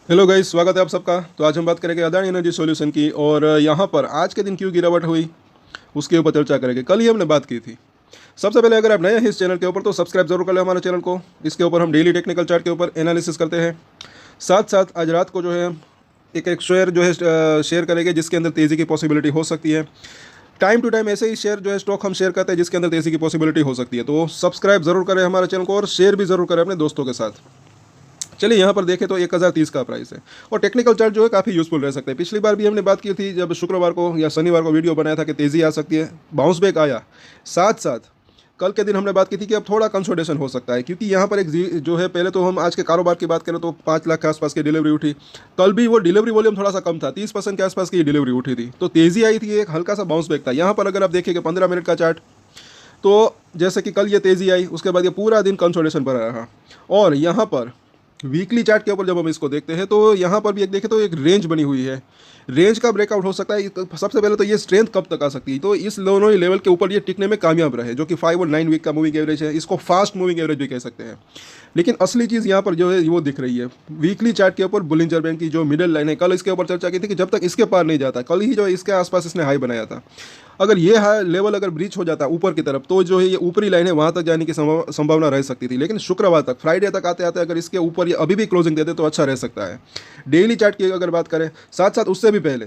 Hello guys, स्वागत है आप सबका। तो आज हम बात करेंगे अदानी एनर्जी सॉल्यूशन की, और यहाँ पर आज के दिन क्यों गिरावट हुई उसके ऊपर चर्चा करेंगे। कल ही हमने बात की थी। सबसे पहले अगर आप नए हैं इस चैनल के ऊपर तो सब्सक्राइब जरूर कर लें हमारे चैनल को। इसके ऊपर हम डेली टेक्निकल चार्ट के ऊपर एनालिसिस करते हैं। साथ साथ आज रात को जो है एक एक शेयर जो है शेयर करेंगे जिसके अंदर तेज़ी की पॉसिबिलिटी हो सकती है। टाइम टू टाइम ऐसे ही शेयर जो है स्टॉक हम शेयर करते हैं जिसके अंदर तेज़ी की पॉसिबिलिटी हो सकती है। तो सब्सक्राइब जरूर करें हमारे चैनल को और शेयर भी जरूर करें अपने दोस्तों के साथ। चलिए यहाँ पर देखें तो 1030 का प्राइस है और टेक्निकल चार्ट जो है काफ़ी यूज़फुल रह सकते हैं। पिछली बार भी हमने बात की थी जब शुक्रवार को या शनिवार को वीडियो बनाया था कि तेज़ी आ सकती है, बाउंस बैक आया। साथ साथ कल के दिन हमने बात की थी कि अब थोड़ा कंसोलिडेशन हो सकता है, क्योंकि यहाँ पर एक जो है, पहले तो हम आज के कारोबार की बात करें तो 5 लाख के आसपास की डिलीवरी उठी। कल भी वो डिलीवरी वॉल्यूम थोड़ा सा कम था, 30% के आसपास की डिलीवरी उठी थी, तो तेज़ी आई थी, एक हल्का सा बाउंस बैक था। यहाँ पर अगर आप देखेंगे 15 मिनट का चार्ट, तो जैसे कि कल ये तेज़ी आई, उसके बाद ये पूरा दिन कंसोलिडेशन पर रहा। और यहाँ पर वीकली चार्ट के ऊपर जब हम इसको देखते हैं तो यहाँ पर भी एक देखें तो एक रेंज बनी हुई है। रेंज का ब्रेकआउट हो सकता है। सबसे पहले तो ये स्ट्रेंथ कब तक आ सकती है, तो इस दोनों ही लेवल के ऊपर ये टिकने में कामयाब रहे, जो कि 5 और 9 वीक का मूविंग एवरेज है। इसको फास्ट मूविंग एवरेज भी कह सकते हैं। लेकिन असली चीज़ यहाँ पर जो है वो दिख रही है वीकली चार्ट के ऊपर। बुलिंजर बैंक की जो मिडिल लाइन है, कल इसके ऊपर चर्चा की थी कि जब तक इसके पार नहीं जाता, कल ही जो इसके आसपास इसने हाई बनाया था, अगर ये हाई लेवल अगर ब्रीच हो जाता ऊपर की तरफ तो जो है ये ऊपरी लाइन है वहाँ तक जाने की संभावना रह सकती थी। लेकिन शुक्रवार तक, फ्राइडे तक आते आते अगर इसके ऊपर ये अभी भी क्लोजिंग देते तो अच्छा रह सकता है। डेली चार्ट की अगर बात करें, साथ साथ उससे भी पहले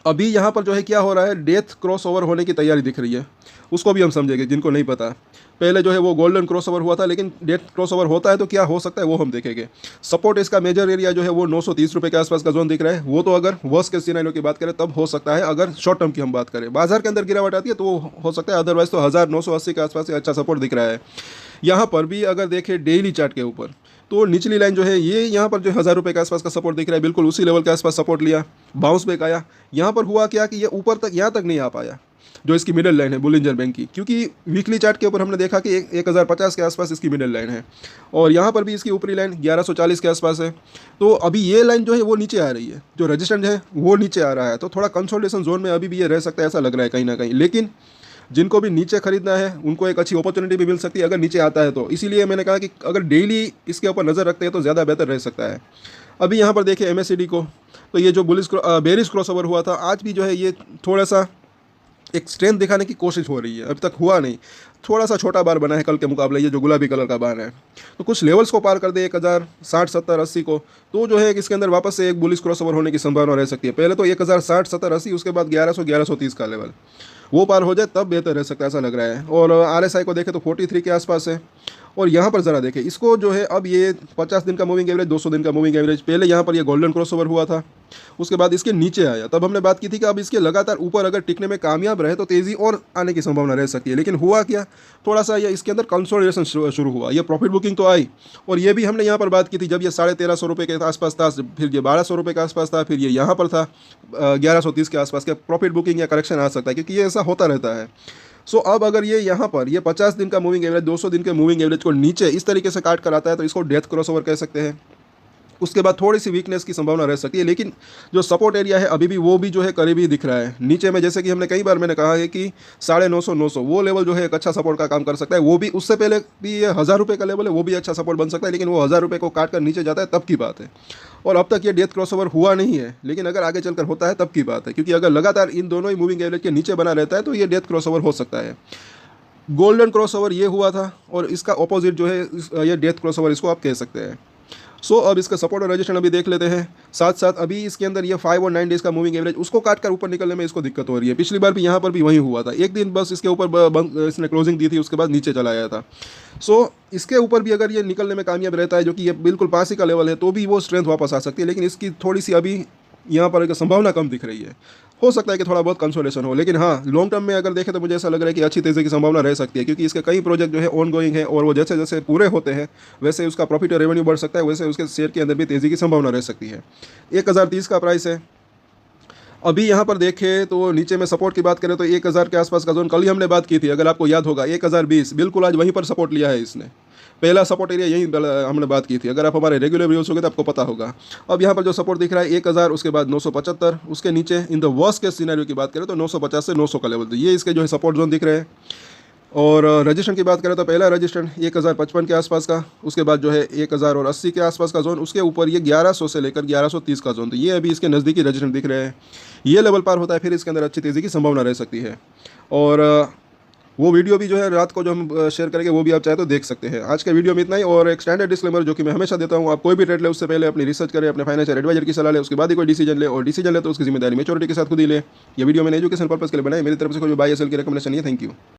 अभी यहाँ पर जो है क्या हो रहा है, डेथ क्रॉस ओवर होने की तैयारी दिख रही है। उसको भी हम समझेंगे जिनको नहीं पता। पहले जो है वो गोल्डन क्रॉस ओवर हुआ था, लेकिन डेथ क्रॉस ओवर होता है तो क्या हो सकता है वो हम देखेंगे। सपोर्ट इसका मेजर एरिया जो है वो 930 रुपये के आसपास का जोन दिख रहा है। वो तो अगर वर्स्ट केस सिनेरियो की बात करें तब हो सकता है, अगर शॉर्ट टर्म की हम बात करें बाजार के अंदर गिरावट आती है तो हो सकता है। अदरवाइज तो 1980 के आसपास अच्छा सपोर्ट दिख रहा है। यहाँ पर भी अगर देखें डेली चार्ट के ऊपर तो निचली लाइन जो है ये यहाँ पर जो 1000 रुपये के आसपास का सपोर्ट दिख रहा है, बिल्कुल उसी लेवल के आसपास सपोर्ट लिया, बाउंस बैक आया। यहाँ पर हुआ क्या कि ये ऊपर तक, यहाँ तक नहीं आ पाया जो इसकी मिडिल लाइन है बुलिंजर बैंक की, क्योंकि वीकली चार्ट के ऊपर हमने देखा कि 1050 के आसपास इसकी मिडिल लाइन है और यहाँ पर भी इसकी ऊपरी लाइन 1140 के आसपास है। तो अभी ये लाइन जो है वो नीचे आ रही है, जो रजिस्टेंस है वो नीचे आ रहा है, तो थोड़ा कंसोलिडेशन जोन में अभी भी ये रह सकता है, ऐसा लग रहा है कहीं ना कहीं। लेकिन जिनको भी नीचे खरीदना है उनको एक अच्छी अपॉर्चुनिटी भी मिल सकती है अगर नीचे आता है तो। इसीलिए मैंने कहा कि अगर डेली इसके ऊपर नज़र रखते हैं तो ज़्यादा बेहतर रह सकता है। अभी यहाँ पर देखिए MACD को, तो ये जो बेरिश क्रॉस ओवर हुआ था, आज भी जो है ये थोड़ा सा एक स्ट्रेंथ दिखाने की कोशिश हो रही है। अभी तक हुआ नहीं, थोड़ा सा छोटा बार बना है कल के मुकाबले, ये जो गुलाबी कलर का बार है। तो कुछ लेवल्स को पार कर दे 1060, 70, 80 को, तो जो है इसके अंदर वापस से एक बुलिश क्रॉसओवर होने की संभावना रह सकती है। पहले तो 1060, 70, 80, उसके बाद 1100, 1130 का लेवल वो पार हो जाए तब बेहतर रह सकता है, ऐसा लग रहा है। और RSI को देखें तो 43 के आसपास है। और यहाँ पर ज़रा देखें इसको जो है, अब ये 50 दिन का मूविंग एवरेज, 200 दिन का मूविंग एवरेज, पहले यहाँ पर ये गोल्डन क्रॉसओवर हुआ था, उसके बाद इसके नीचे आया। तब हमने बात की थी कि अब इसके लगातार ऊपर अगर टिकने में कामयाब रहे तो तेज़ी और आने की संभावना रह सकती है। लेकिन हुआ क्या, थोड़ा सा ये इसके अंदर कंसोलिडेशन शुरू हुआ, ये प्रॉफिट बुकिंग तो आई। और ये भी हमने यहाँ पर बात की थी जब ये 1350 रुपये के आसपास था, फिर ये 1200 रुपये के आसपास था, फिर ये यहाँ पर था 1130 के आसपास के। प्रॉफिट बुकिंग या करेक्शन आ सकता है क्योंकि ये ऐसा होता रहता है। सो अब अगर ये यहाँ पर ये 50 दिन का मूविंग एवरेज, 200 दिन के मूविंग एवरेज को नीचे इस तरीके से काट कर आता है तो इसको डेथ क्रॉसओवर कह सकते हैं। उसके बाद थोड़ी सी वीकनेस की संभावना रह सकती है, लेकिन जो सपोर्ट एरिया है अभी भी वो भी जो है करीबी दिख रहा है नीचे में। जैसे कि हमने कई बार मैंने कहा है कि 950, 900 वो लेवल जो है एक अच्छा सपोर्ट का काम कर सकता है। वो भी उससे पहले भी ये 1000 रुपये का लेवल है, वो भी अच्छा सपोर्ट बन सकता है, लेकिन वो 1000 रुपये को काट कर नीचे जाता है तब की बात है। और अब तक ये डेथ क्रॉसओवर हुआ नहीं है, लेकिन अगर आगे चलकर होता है तब की बात है, क्योंकि अगर लगातार इन दोनों ही मूविंग एवरेज के नीचे बना रहता है तो ये डेथ क्रॉसओवर हो सकता है। गोल्डन क्रॉसओवर ये हुआ था और इसका ऑपोजिट जो है ये डेथ क्रॉसओवर इसको आप कह सकते हैं। अब इसका सपोर्ट और रेजिस्टेंस अभी देख लेते हैं। साथ साथ अभी इसके अंदर ये 5 और 9 डेज का मूविंग एवरेज, उसको काट कर ऊपर निकलने में इसको दिक्कत हो रही है। पिछली बार भी यहाँ पर भी वही हुआ था, एक दिन बस इसके ऊपर इसने क्लोजिंग दी थी, उसके बाद नीचे चला आया था। इसके ऊपर भी अगर ये निकलने में कामयाब रहता है, जो कि ये बिल्कुल पास ही का लेवल है, तो भी वो स्ट्रेंथ वापस आ सकती है। लेकिन इसकी थोड़ी सी अभी यहाँ पर एक संभावना कम दिख रही है। हो सकता है कि थोड़ा बहुत कंसोलेशन हो, लेकिन हाँ, लॉन्ग टर्म में अगर देखें तो मुझे ऐसा लग रहा है कि अच्छी तेज़ी की संभावना रह सकती है, क्योंकि इसके कई प्रोजेक्ट जो है ऑन गोइंग है और वो जैसे जैसे पूरे होते हैं वैसे उसका प्रॉफिट और रेवेन्यू बढ़ सकता है, वैसे उसके शेयर के अंदर भी तेज़ी की संभावना रह सकती है। 1030 का प्राइस है। अभी यहाँ पर देखें तो नीचे में सपोर्ट की बात करें तो 1000 के आसपास का जोन कल ही हमने बात की थी, अगर आपको याद होगा 1020, बिल्कुल आज वहीं पर सपोर्ट लिया है इसने। पहला सपोर्ट एरिया यही हमने बात की थी, अगर आप हमारे रेगुलर वीडियोस होंगे तो आपको पता होगा। अब यहाँ पर जो सपोर्ट दिख रहा है 1000, उसके बाद 975, उसके नीचे in the worst case scenario की बात करें तो 950 से 900 का लेवल, तो ये इसके जो है सपोर्ट जोन दिख रहे हैं। और रजिस्ट्रेशन की बात करें तो पहला रजिस्ट्रेशन 1055 के आसपास का, उसके बाद जो है 1080 के आसपास का जोन, उसके ऊपर ये 1100 से लेकर 1130 का जोन। तो ये अभी इसके नज़दीकी रजिस्ट्रेशन दिख रहे हैं। ये लेवल पार होता है फिर इसके अंदर अच्छी तेज़ी की संभावना रह सकती है। और वो वीडियो भी जो है रात को जो हम शेयर करेंगे वो भी आप चाहे तो देख सकते हैं। आज के वीडियो में इतना ही। और एक स्टैंडर्ड डिस्क्लेमर जो कि मैं हमेशा देता हूँ, आप कोई भी ट्रेड ले उससे पहले अपनी रिसर्च करें, अपने फाइनेंशियल एडवाइजर की सलाह ले, उसके बाद ही कोई डिसीजन ले, और डिसीजन ले तो उसकी जिम्मेदारी मैच्योरिटी के साथ खुद ही ले। ये वीडियो मैंने एजुकेशन पर्पस के लिए बनाई, मेरी तरफ से कोई बाय या सेल की रिकमेंडेशन नहीं है। Thank you.